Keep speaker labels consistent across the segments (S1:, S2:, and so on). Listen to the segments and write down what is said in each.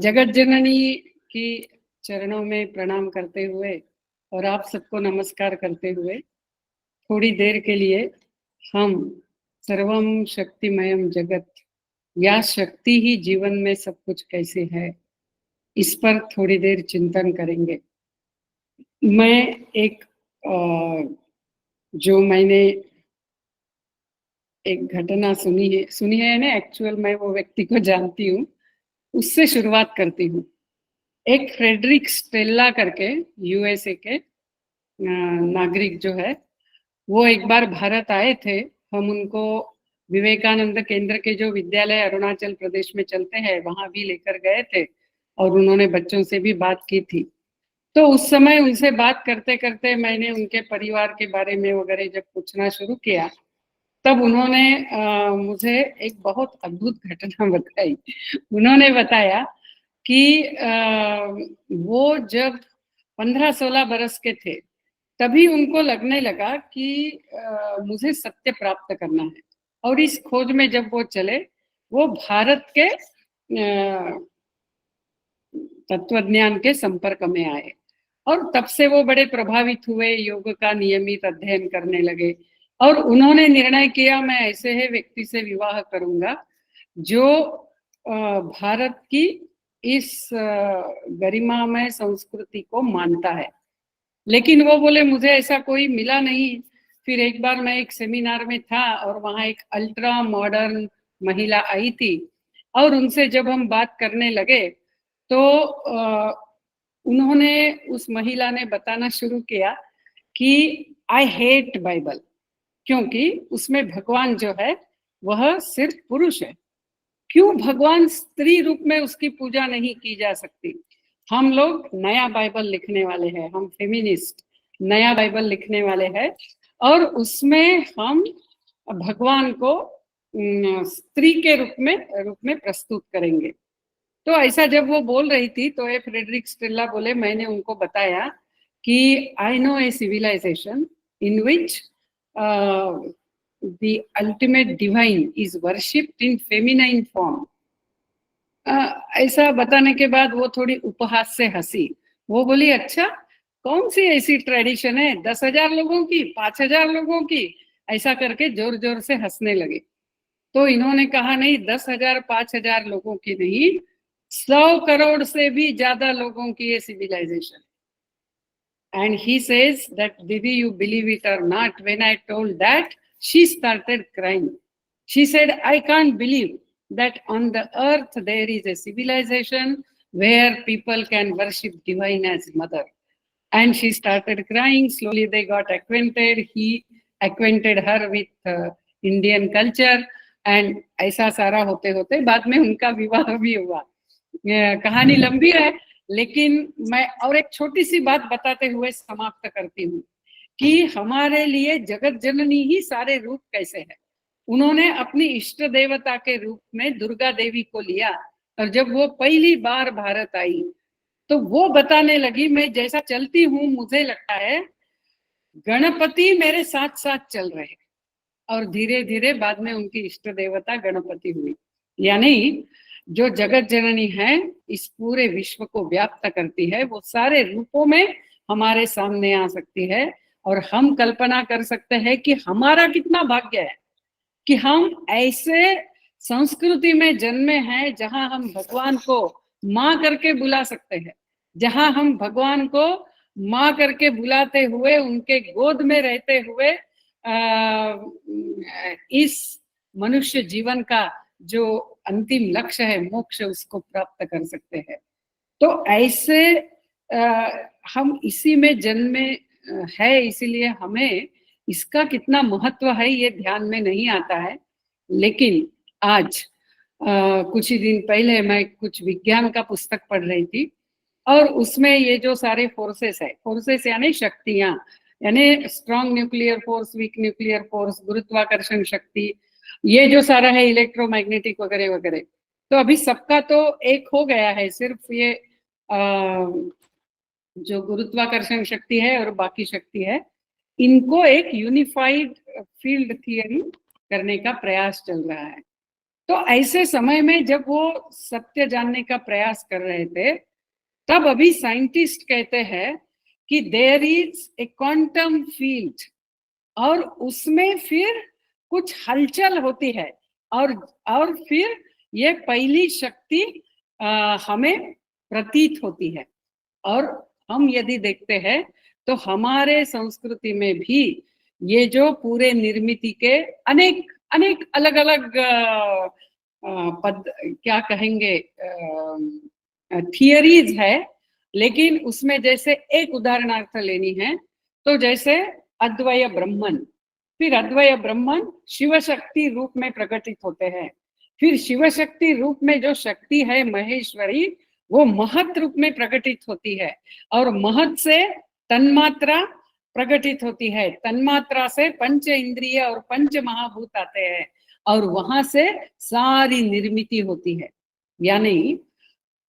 S1: जगत जननी की चरणों में प्रणाम करते हुए और आप सबको नमस्कार करते हुए थोड़ी देर के लिए हम सर्वम शक्तिमयम जगत या शक्ति ही जीवन में सब कुछ कैसे है, इस पर थोड़ी देर चिंतन करेंगे। मैं एक जो मैंने एक घटना सुनी है ना, एक्चुअल मैं वो व्यक्ति को जानती हूँ, उससे शुरुआत करती हूँ। एक फ्रेडरिक स्टेला करके यूएसए के नागरिक जो है, वो एक बार भारत आए थे। हम उनको विवेकानंद केंद्र के जो विद्यालय अरुणाचल प्रदेश में चलते हैं वहां भी लेकर गए थे और उन्होंने बच्चों से भी बात की थी। तो उस समय उनसे बात करते करते मैंने उनके परिवार के बारे में वगैरह जब पूछना शुरू किया, तब उन्होंने मुझे एक बहुत अद्भुत घटना बताई। उन्होंने बताया कि वो जब 15-16 बरस के थे तभी उनको लगने लगा कि मुझे सत्य प्राप्त करना है, और इस खोज में जब वो चले, वो भारत के तत्वज्ञान के संपर्क में आए और तब से वो बड़े प्रभावित हुए, योग का नियमित अध्ययन करने लगे और उन्होंने निर्णय किया मैं ऐसे ही व्यक्ति से विवाह करूंगा जो भारत की इस गरिमामय संस्कृति को मानता है। लेकिन वो बोले मुझे ऐसा कोई मिला नहीं। फिर एक बार मैं एक सेमिनार में था और वहां एक अल्ट्रा मॉडर्न महिला आई थी और उनसे जब हम बात करने लगे तो उन्होंने उस महिला ने बताना शुरू किया कि आई हेट बाइबल, क्योंकि उसमें भगवान जो है वह सिर्फ पुरुष है। क्यों भगवान स्त्री रूप में उसकी पूजा नहीं की जा सकती? हम लोग नया बाइबल लिखने वाले हैं, हम फेमिनिस्ट नया बाइबल लिखने वाले हैं और उसमें हम भगवान को स्त्री के रूप में प्रस्तुत करेंगे। तो ऐसा जब वो बोल रही थी तो ये फ्रेडरिक स्टेला बोले, मैंने उनको बताया कि I know a civilisation in which the ultimate divine is worshipped in feminine form। ऐसा बताने के बाद वो थोड़ी उपहास से हंसी। वो बोली अच्छा, कौन सी ऐसी ट्रेडिशन है 10,000 लोगों की, 5,000 लोगों की? ऐसा करके जोर जोर से हंसने लगे। तो इन्होंने कहा नहीं, 10,000 5,000 लोगों की नहीं, 100 करोड़ से भी ज्यादा लोगों की ये civilisation. And he says that, Didi, you believe it or not, when I told that, she started crying. She said, I can't believe that on the earth there is a civilization where people can worship divine as mother. And she started crying. Slowly they got acquainted. He acquainted her with Indian culture. And ऐसा सारा होते होते बाद में उनका विवाह भी हुआ। कहानी लंबी है, लेकिन मैं और एक छोटी सी बात बताते हुए समाप्त करती हूँ कि हमारे लिए जगत जननी ही सारे रूप कैसे है। उन्होंने अपनी इष्ट देवता के रूप में दुर्गा देवी को लिया और जब वो पहली बार भारत आई तो वो बताने लगी, मैं जैसा चलती हूँ मुझे लगता है गणपति मेरे साथ साथ चल रहे हैं। और धीरे धीरे बाद में उनकी इष्ट देवता गणपति हुई। यानी जो जगत जननी है, इस पूरे विश्व को व्याप्त करती है, वो सारे रूपों में हमारे सामने आ सकती है और हम कल्पना कर सकते हैं कि हमारा कितना भाग्य है कि हम ऐसे संस्कृति में जन्मे हैं जहां हम भगवान को माँ करके बुला सकते हैं, जहां हम भगवान को माँ करके बुलाते हुए उनके गोद में रहते हुए इस मनुष्य जीवन का जो अंतिम लक्ष्य है मोक्ष, उसको प्राप्त कर सकते हैं। तो ऐसे हम इसी में जन्मे है, इसीलिए हमें इसका कितना महत्व है ये ध्यान में नहीं आता है। लेकिन आज कुछ ही दिन पहले मैं कुछ विज्ञान का पुस्तक पढ़ रही थी और उसमें ये जो सारे फोर्सेस है, फोर्सेस यानी शक्तियां, यानी strong nuclear force, weak nuclear force, गुरुत्वाकर्षण शक्ति, ये जो सारा है इलेक्ट्रोमैग्नेटिक वगैरह वगैरह, तो अभी सबका तो एक हो गया है, सिर्फ ये जो गुरुत्वाकर्षण शक्ति है और बाकी शक्ति है, इनको एक यूनिफाइड फील्ड थियरी करने का प्रयास चल रहा है। तो ऐसे समय में जब वो सत्य जानने का प्रयास कर रहे थे, तब अभी साइंटिस्ट कहते हैं कि there is a quantum field, और उसमें फिर कुछ हलचल होती है, और फिर ये पहली शक्ति हमें प्रतीत होती है। और हम यदि देखते हैं तो हमारे संस्कृति में भी ये जो पूरे निर्मिति के अनेक अनेक अलग अलग पद क्या कहेंगे थियरीज है, लेकिन उसमें जैसे एक उदाहरणार्थ लेनी है तो जैसे अद्वय ब्रह्मन, फिर अद्वय ब्रह्मन शिव शक्ति रूप में प्रकटित होते हैं, फिर शिव शक्ति रूप में जो शक्ति है महेश्वरी वो महत रूप में प्रकटित होती है, और महत से तन्मात्रा प्रकटित होती है, तन्मात्रा से पंच इंद्रिय और पंच महाभूत आते हैं, और वहां से सारी निर्मिति होती है। यानी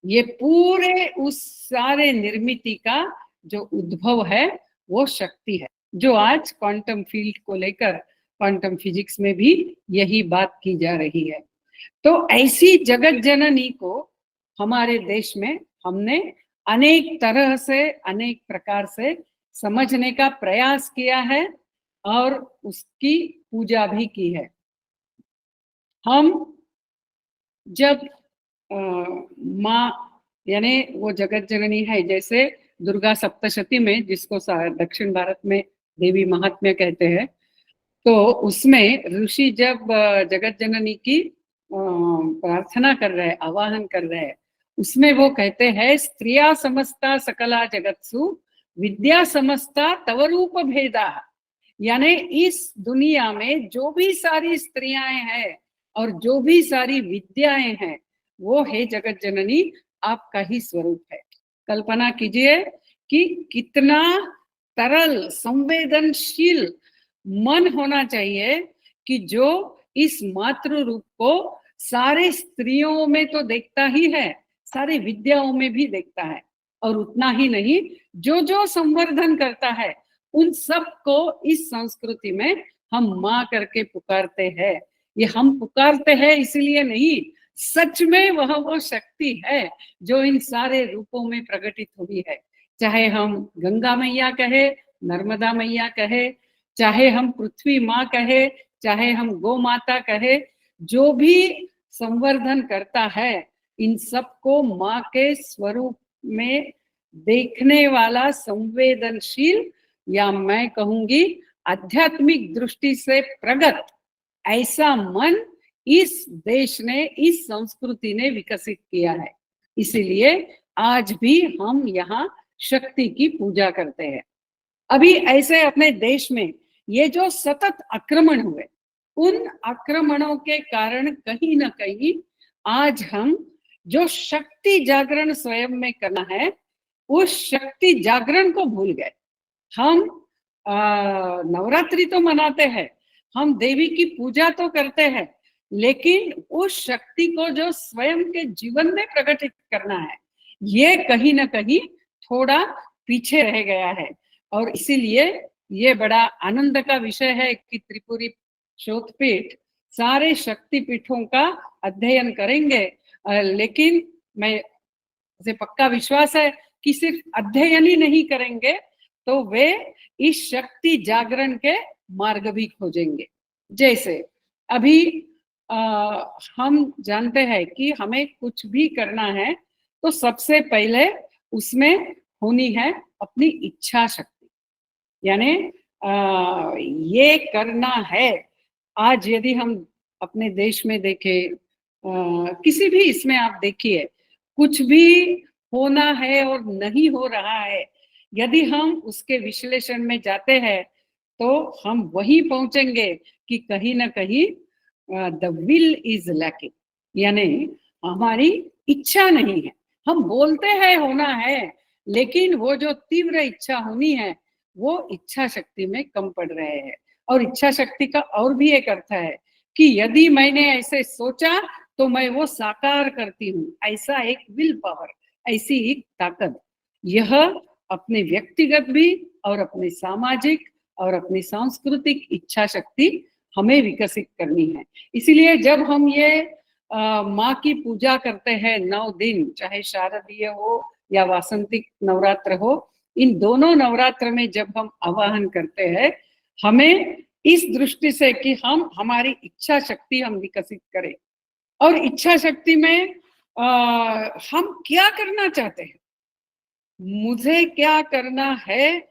S1: ये पूरे उस सारे निर्मिति का जो उद्भव है वो शक्ति है, जो आज क्वांटम फील्ड को लेकर क्वांटम फिजिक्स में भी यही बात की जा रही है। तो ऐसी जगत जननी को हमारे देश में हमने अनेक तरह से अनेक प्रकार से समझने का प्रयास किया है और उसकी पूजा भी की है। हम जब माँ यानी वो जगत जननी है, जैसे दुर्गा सप्तशती में जिसको दक्षिण भारत में देवी महात्म्य कहते हैं, तो उसमें ऋषि जब जगत जननी की प्रार्थना कर रहे हैं, आवाहन कर रहे हैं, उसमें वो कहते हैं स्त्रिया समस्ता सकला जगत्सु विद्या समस्ता तव रूप भेदा। यानी इस दुनिया में जो भी सारी स्त्रियां हैं और जो भी सारी विद्याएं हैं वो है जगत जननी आपका ही स्वरूप है। कल्पना कीजिए कि कितना तरल संवेदनशील मन होना चाहिए कि जो इस मातृ रूप को सारे स्त्रियों में तो देखता ही है, सारी विद्याओं में भी देखता है, और उतना ही नहीं जो जो संवर्धन करता है उन सब को इस संस्कृति में हम माँ करके पुकारते हैं। ये हम पुकारते हैं इसलिए नहीं, सच में वह वो शक्ति है जो इन सारे रूपों में प्रकटित हुई है। चाहे हम गंगा मैया कहे, नर्मदा मैया कहे, चाहे हम पृथ्वी माँ कहे, चाहे हम गौ माता कहे, जो भी संवर्धन करता है इन सबको माँ के स्वरूप में देखने वाला संवेदनशील, या मैं कहूंगी आध्यात्मिक दृष्टि से प्रगत ऐसा मन इस देश ने, इस संस्कृति ने विकसित किया है। इसीलिए आज भी हम यहाँ शक्ति की पूजा करते हैं। अभी ऐसे अपने देश में ये जो सतत आक्रमण हुए, उन आक्रमणों के कारण कहीं ना कहीं आज हम जो शक्ति जागरण स्वयं में करना है उस शक्ति जागरण को भूल गए। हम नवरात्रि तो मनाते हैं, हम देवी की पूजा तो करते हैं, लेकिन उस शक्ति को जो स्वयं के जीवन में प्रकटित करना है ये कहीं ना कहीं थोड़ा पीछे रह गया है। और इसीलिए ये बड़ा आनंद का विषय है कि त्रिपुरी शोधपीठ सारे शक्ति पीठों का अध्ययन करेंगे, लेकिन मैं मुझे पक्का विश्वास है कि सिर्फ अध्ययन ही नहीं करेंगे तो वे इस शक्ति जागरण के मार्ग भी खोजेंगे। जैसे अभी हम जानते हैं कि हमें कुछ भी करना है तो सबसे पहले उसमें होनी है अपनी इच्छा शक्ति, यानी ये करना है। आज यदि हम अपने देश में देखें, किसी भी इसमें आप देखिए, कुछ भी होना है और नहीं हो रहा है, यदि हम उसके विश्लेषण में जाते हैं तो हम वही पहुंचेंगे कि कहीं ना कहीं द विल इज लैकिंग, यानी हमारी इच्छा नहीं है। हम बोलते हैं होना है, लेकिन वो जो तीव्र इच्छा होनी है वो इच्छा शक्ति में कम पड़ रहे हैं। और इच्छा शक्ति का और भी एक अर्थ है कि यदि मैंने ऐसे सोचा तो मैं वो साकार करती हूँ, ऐसा एक विल पावर, ऐसी एक ताकत, यह अपने व्यक्तिगत भी और अपने सामाजिक और अपनी सांस्कृतिक इच्छा शक्ति हमें विकसित करनी है। इसीलिए जब हम ये माँ की पूजा करते हैं 9 दिन, चाहे शारदीय हो या वासंतिक नवरात्र हो, इन दोनों नवरात्र में जब हम आवाहन करते हैं, हमें इस दृष्टि से कि हम हमारी इच्छा शक्ति हम विकसित करें, और इच्छा शक्ति में हम क्या करना चाहते हैं, मुझे क्या करना है,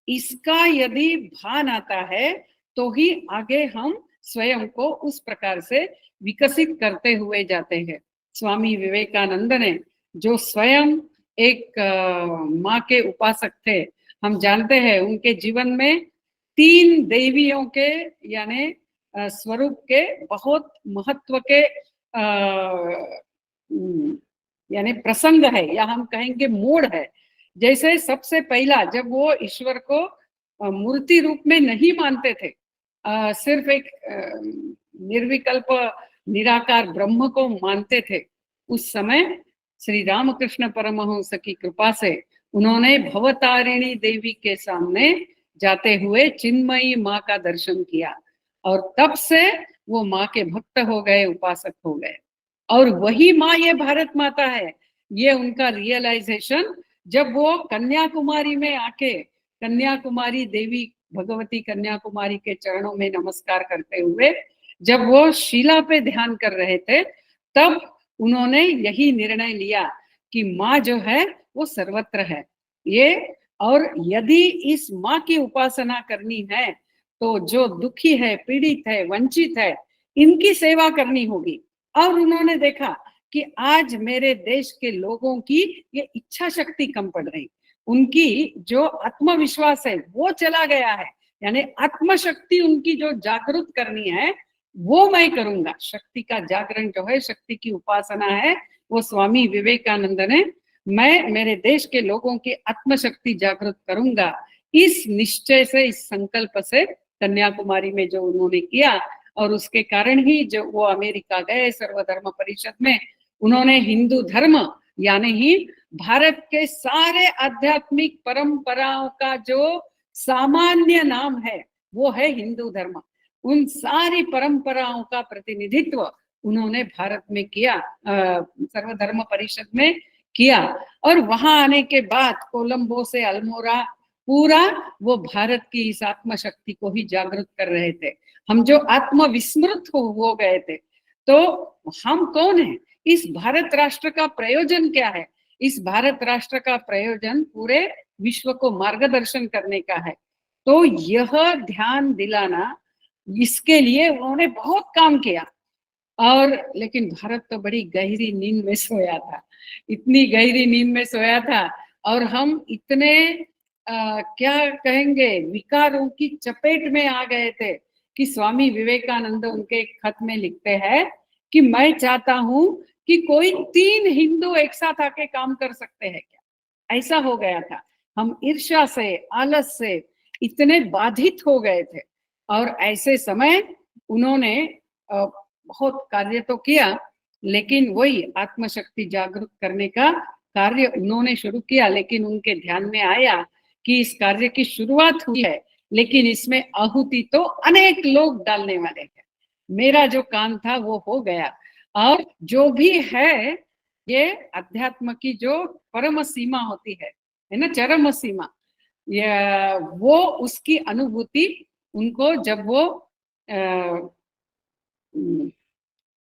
S1: इसका यदि भान आता है तो ही आगे हम स्वयं को उस प्रकार से विकसित करते हुए जाते हैं। स्वामी विवेकानंद ने, जो स्वयं एक माँ के उपासक थे, हम जानते हैं उनके जीवन में 3 देवियों के यानी स्वरूप के बहुत महत्व के यानी प्रसंग है, या हम कहेंगे मोड़ है। जैसे सबसे पहला जब वो ईश्वर को मूर्ति रूप में नहीं मानते थे, सिर्फ एक निर्विकल्प निराकार ब्रह्म को मानते थे, उस समय श्री रामकृष्ण परमहंस की कृपा से उन्होंने भवतारिणी देवी के सामने जाते हुए चिन्मयी माँ का दर्शन किया, और तब से वो माँ के भक्त हो गए, उपासक हो गए, और वही माँ ये भारत माता है। ये उनका रियलाइजेशन जब वो कन्याकुमारी में आके कन्याकुमारी देवी भगवती कन्याकुमारी के चरणों में नमस्कार करते हुए जब वो शिला पे ध्यान कर रहे थे, तब उन्होंने यही निर्णय लिया कि माँ जो है वो सर्वत्र है ये, और यदि इस माँ की उपासना करनी है तो जो दुखी है, पीड़ित है, वंचित है, इनकी सेवा करनी होगी। और उन्होंने देखा कि आज मेरे देश के लोगों की ये इच्छा शक्ति कम पड़ रही, उनकी जो आत्मविश्वास है वो चला गया है, यानी आत्मशक्ति उनकी जो जागृत करनी है वो मैं करूंगा। शक्ति का जागरण जो है, शक्ति की उपासना है, वो स्वामी विवेकानंद ने, मैं मेरे देश के लोगों की आत्मशक्ति जागृत करूंगा, इस निश्चय से, इस संकल्प से कन्याकुमारी में जो उन्होंने किया, और उसके कारण ही जो वो अमेरिका गए सर्वधर्म परिषद में, उन्होंने हिंदू धर्म यानी ही भारत के सारे आध्यात्मिक परंपराओं का जो सामान्य नाम है वो है हिंदू धर्म, उन सारी परंपराओं का प्रतिनिधित्व उन्होंने भारत में किया, सर्वधर्म परिषद में किया। और वहां आने के बाद कोलंबो से अल्मोड़ा पूरा वो भारत की इस आत्मशक्ति को ही जागृत कर रहे थे। हम जो आत्मविस्मृत हो गए थे, तो हम कौन है, इस भारत राष्ट्र का प्रयोजन क्या है, इस भारत राष्ट्र का प्रयोजन पूरे विश्व को मार्गदर्शन करने का है। तो यह ध्यान दिलाना, इसके लिए उन्होंने बहुत काम किया। और लेकिन भारत तो बड़ी गहरी नींद में सोया था, इतनी गहरी नींद में सोया था, और हम इतने क्या कहेंगे विकारों की चपेट में आ गए थे कि स्वामी विवेकानंद उनके एक खत में लिखते हैं कि मैं चाहता हूं कि कोई 3 हिंदू एक साथ आके काम कर सकते हैं क्या, ऐसा हो गया था। हम ईर्ष्या से, आलस से इतने बाधित हो गए थे, और ऐसे समय उन्होंने बहुत कार्य तो किया, लेकिन वही आत्मशक्ति जागरूक करने का कार्य उन्होंने शुरू किया। लेकिन उनके ध्यान में आया कि इस कार्य की शुरुआत हुई है, लेकिन इसमें आहुति तो अनेक लोग डालने वाले हैं, मेरा जो काम था वो हो गया। और जो भी है, ये अध्यात्म की जो परम सीमा होती है ना, चरम सीमा, ये वो उसकी अनुभूति उनको जब वो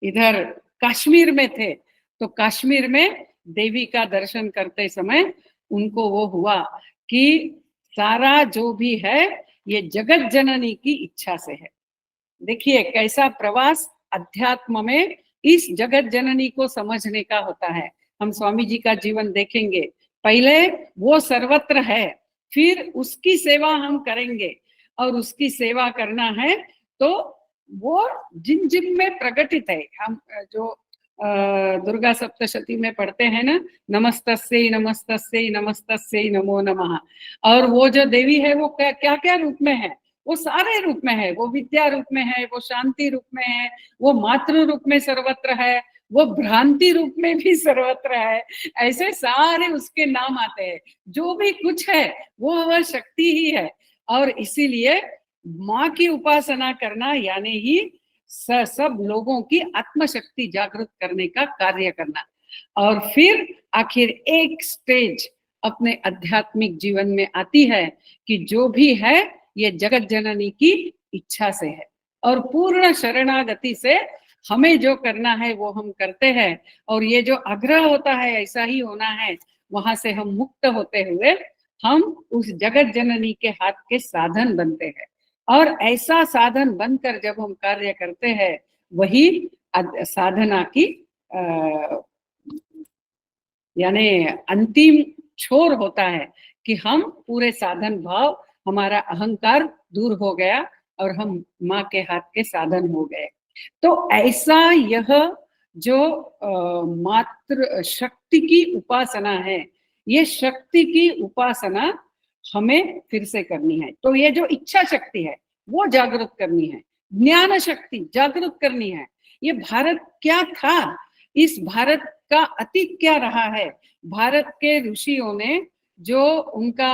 S1: इधर कश्मीर में थे, तो कश्मीर में देवी का दर्शन करते समय उनको वो हुआ कि सारा जो भी है ये जगत जननी की इच्छा से है। देखिए कैसा प्रवास अध्यात्म में इस जगत जननी को समझने का होता है। हम स्वामी जी का जीवन देखेंगे, पहले वो सर्वत्र है, फिर उसकी सेवा हम करेंगे, और उसकी सेवा करना है तो वो जिन जिन में प्रकटित है। हम जो दुर्गा सप्तशती में पढ़ते हैं ना, नमस्तस्यै नमस्तस्यै नमस्तस्यै नमो नमः, और वो जो देवी है वो क्या क्या रूप में है, वो सारे रूप में है, वो विद्या रूप में है, वो शांति रूप में है, वो मातृ रूप में सर्वत्र है, वो भ्रांति रूप में भी सर्वत्र है, ऐसे सारे उसके नाम आते हैं। जो भी कुछ है वो वह शक्ति ही है। और इसीलिए माँ की उपासना करना यानी ही सब लोगों की आत्मशक्ति जागृत करने का कार्य करना। और फिर आखिर एक स्टेज अपने आध्यात्मिक जीवन में आती है कि जो भी है ये जगत जननी की इच्छा से है, और पूर्ण शरणागति से हमें जो करना है वो हम करते हैं, और ये जो आग्रह होता है ऐसा ही होना है, वहां से हम मुक्त होते हुए हम उस जगत जननी के हाथ के साधन बनते हैं। और ऐसा साधन बनकर जब हम कार्य करते हैं, वही साधना की यानी अंतिम छोर होता है कि हम पूरे साधन भाव, हमारा अहंकार दूर हो गया और हम माँ के हाथ के साधन हो गए। तो ऐसा यह जो मात्र शक्ति की उपासना है, ये शक्ति की उपासना हमें फिर से करनी है। तो ये जो इच्छा शक्ति है वो जागृत करनी है, ज्ञान शक्ति जागृत करनी है। ये भारत क्या था, इस भारत का अतीत क्या रहा है, भारत के ऋषियों ने जो उनका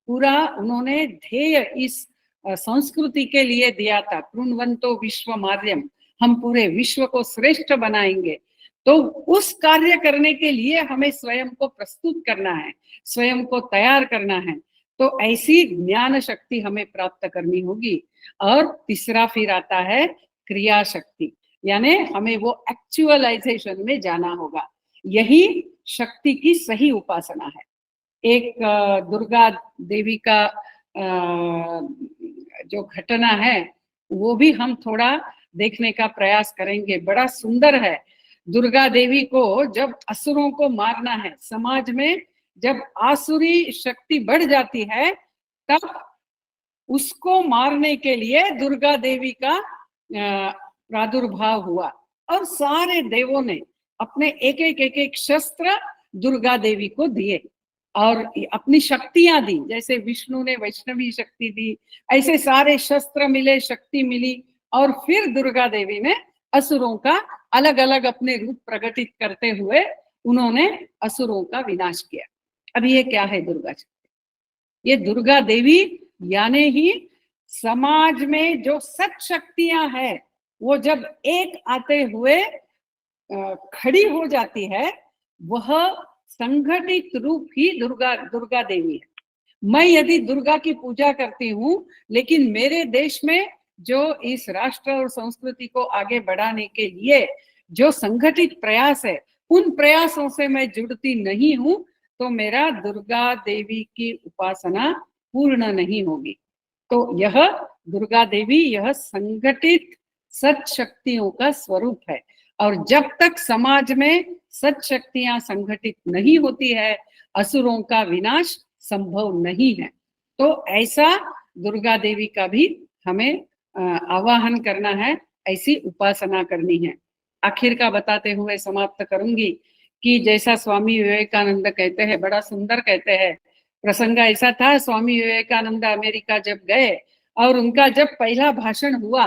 S1: पूरा उन्होंने ध्येय इस संस्कृति के लिए दिया था, कृण्वन्तो विश्वमार्यम, हम पूरे विश्व को श्रेष्ठ बनाएंगे। तो उस कार्य करने के लिए हमें स्वयं को प्रस्तुत करना है, स्वयं को तैयार करना है। तो ऐसी ज्ञान शक्ति हमें प्राप्त करनी होगी। और तीसरा फिर आता है क्रिया शक्ति, यानी हमें वो एक्चुअलाइजेशन में जाना होगा। यही शक्ति की सही उपासना है। एक दुर्गा देवी का जो घटना है वो भी हम थोड़ा देखने का प्रयास करेंगे। बड़ा सुंदर है। दुर्गा देवी को जब असुरों को मारना है, समाज में जब आसुरी शक्ति बढ़ जाती है, तब उसको मारने के लिए दुर्गा देवी का प्रादुर्भाव हुआ, और सारे देवों ने अपने एक एक शस्त्र दुर्गा देवी को दिए और अपनी शक्तियां दी। जैसे विष्णु ने वैष्णवी शक्ति दी, ऐसे सारे शस्त्र मिले, शक्ति मिली, और फिर दुर्गा देवी ने असुरों का अलग अलग अपने रूप प्रकटित करते हुए उन्होंने असुरों का विनाश किया। अब ये क्या है दुर्गा शक्ति? ये दुर्गा देवी यानी ही समाज में जो सत शक्तियां हैं वो जब एक आते हुए खड़ी हो जाती है, वह संगठित रूप ही दुर्गा देवी है। मैं यदि दुर्गा की पूजा करती हूँ, लेकिन मेरे देश में जो इस राष्ट्र और संस्कृति को आगे बढ़ाने के लिए जो संगठित प्रयास है, उन प्रयासों से मैं जुड़ती नहीं हूँ, तो मेरा दुर्गा देवी की उपासना पूर्ण नहीं होगी। तो यह दुर्गा देवी यह संगठित सत शक्तियों का स्वरूप है, और जब तक समाज में सत शक्तियां संगठित नहीं होती है, असुरों का विनाश संभव नहीं है। तो ऐसा दुर्गा देवी का भी हमें आवाहन करना है, ऐसी उपासना करनी है। आखिर का बताते हुए समाप्त करूंगी कि जैसा स्वामी विवेकानंद कहते हैं, बड़ा सुंदर कहते हैं, प्रसंग ऐसा था, स्वामी विवेकानंद अमेरिका जब गए और उनका जब पहला भाषण हुआ,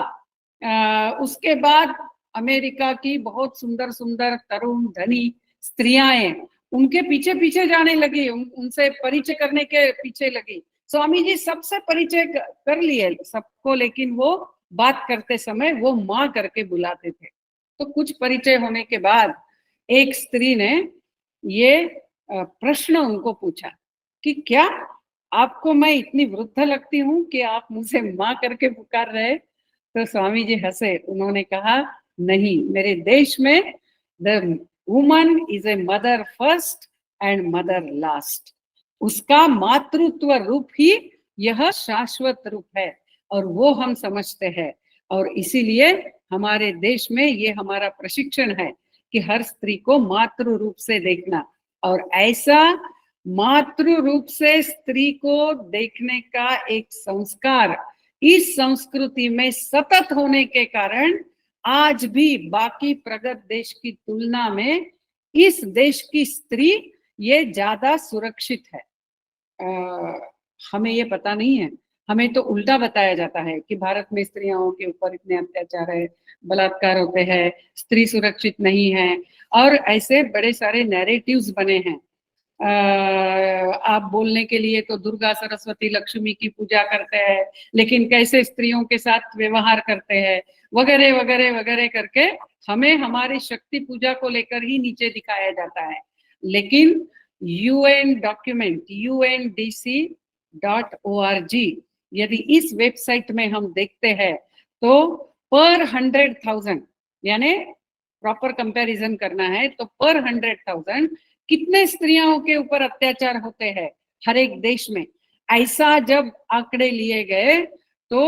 S1: उसके बाद अमेरिका की बहुत सुंदर सुंदर तरुण धनी स्त्रियां उनके पीछे पीछे जाने लगी, उनसे परिचय करने के पीछे लगी। स्वामी जी सबसे परिचय कर लिए सबको, लेकिन वो बात करते समय वो माँ करके बुलाते थे। तो कुछ परिचय होने के बाद एक स्त्री ने ये प्रश्न उनको पूछा कि क्या आपको मैं इतनी वृद्ध लगती हूँ कि आप मुझे माँ करके पुकार रहे? तो स्वामी जी हंसे, उन्होंने कहा नहीं, मेरे देश में the woman is a mother first and mother last. उसका मातृत्व रूप ही यह शाश्वत रूप है, और वो हम समझते हैं। और इसीलिए हमारे देश में ये हमारा प्रशिक्षण है कि हर स्त्री को मातृ रूप से देखना, और ऐसा मातृ रूप से स्त्री को देखने का एक संस्कार इस संस्कृति में सतत होने के कारण आज भी बाकी प्रगत देश की तुलना में इस देश की स्त्री ये ज्यादा सुरक्षित है। हमें ये पता नहीं है, हमें तो उल्टा बताया जाता है कि भारत में स्त्रियों के ऊपर इतने अत्याचार है, बलात्कार होते हैं, स्त्री सुरक्षित नहीं है, और ऐसे बड़े सारे नैरेटिव्स बने हैं। आप बोलने के लिए तो दुर्गा सरस्वती लक्ष्मी की पूजा करते हैं, लेकिन कैसे स्त्रियों के साथ व्यवहार करते हैं वगैरह वगैरह वगैरह करके हमें हमारी शक्ति पूजा को लेकर ही नीचे दिखाया जाता है। लेकिन यूएन डॉक्यूमेंट UNDC.org, यदि इस वेबसाइट में हम देखते हैं तो पर 100,000, यानी प्रॉपर कंपैरिजन करना है तो पर 100,000 कितने स्त्रियों के ऊपर अत्याचार होते हैं हर एक देश में। ऐसा जब आंकड़े लिए गए तो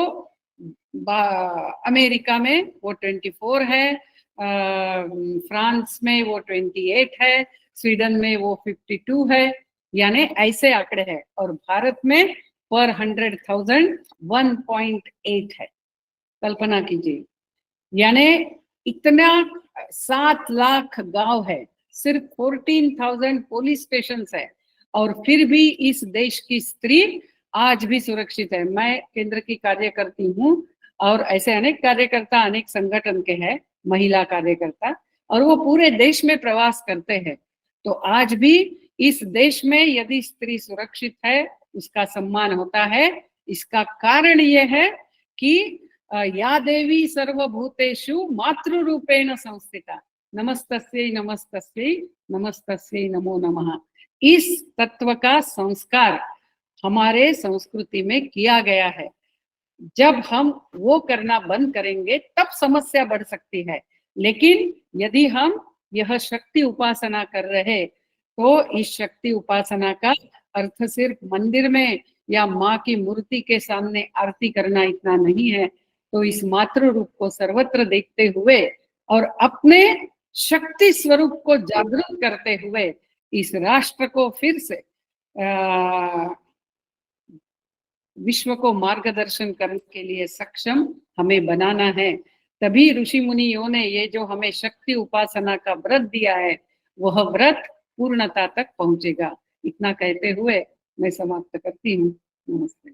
S1: अमेरिका में वो 24 है, फ्रांस में वो 28 है, स्वीडन में वो 52 है, यानी ऐसे आंकड़े हैं। और भारत में पर 100,000 1.8 है। कल्पना कीजिए, यानी इतना 7 लाख गांव है, सिर्फ 14,000 पुलिस स्टेशन है, और फिर भी इस देश की स्त्री आज भी सुरक्षित है। मैं केंद्र की कार्यकर्ती हूँ और ऐसे अनेक कार्यकर्ता अनेक संगठन के हैं, महिला कार्यकर्ता, और वो पूरे देश में प्रवास करते हैं। तो आज भी इस देश में यदि स्त्री सुरक्षित है, उसका सम्मान होता है। इसका कारण ये है कि या देवी सर्वभूतेषु मातृरूपेण संस्थिता, नमस्तस्यै नमस्तस्यै नमस्तस्यै नमो नमः। इस तत्व का संस्कार हमारे संस्कृति में किया गया है। जब हम वो करना बंद करेंगे तब समस्या बढ़ सकती है। लेकिन यदि हम यह शक्ति उपासना कर रहे तो इस शक्ति उपासना का अर्थ सिर्फ मंदिर में या माँ की मूर्ति के सामने आरती करना इतना नहीं है। तो इस मातृ रूप को सर्वत्र देखते हुए और अपने शक्ति स्वरूप को जागृत करते हुए इस राष्ट्र को फिर से विश्व को मार्गदर्शन करने के लिए सक्षम हमें बनाना है। तभी ऋषि मुनियों ने ये जो हमें शक्ति उपासना का व्रत दिया है, वह व्रत पूर्णता तक पहुंचेगा। इतना कहते हुए मैं समाप्त करती हूँ। नमस्ते।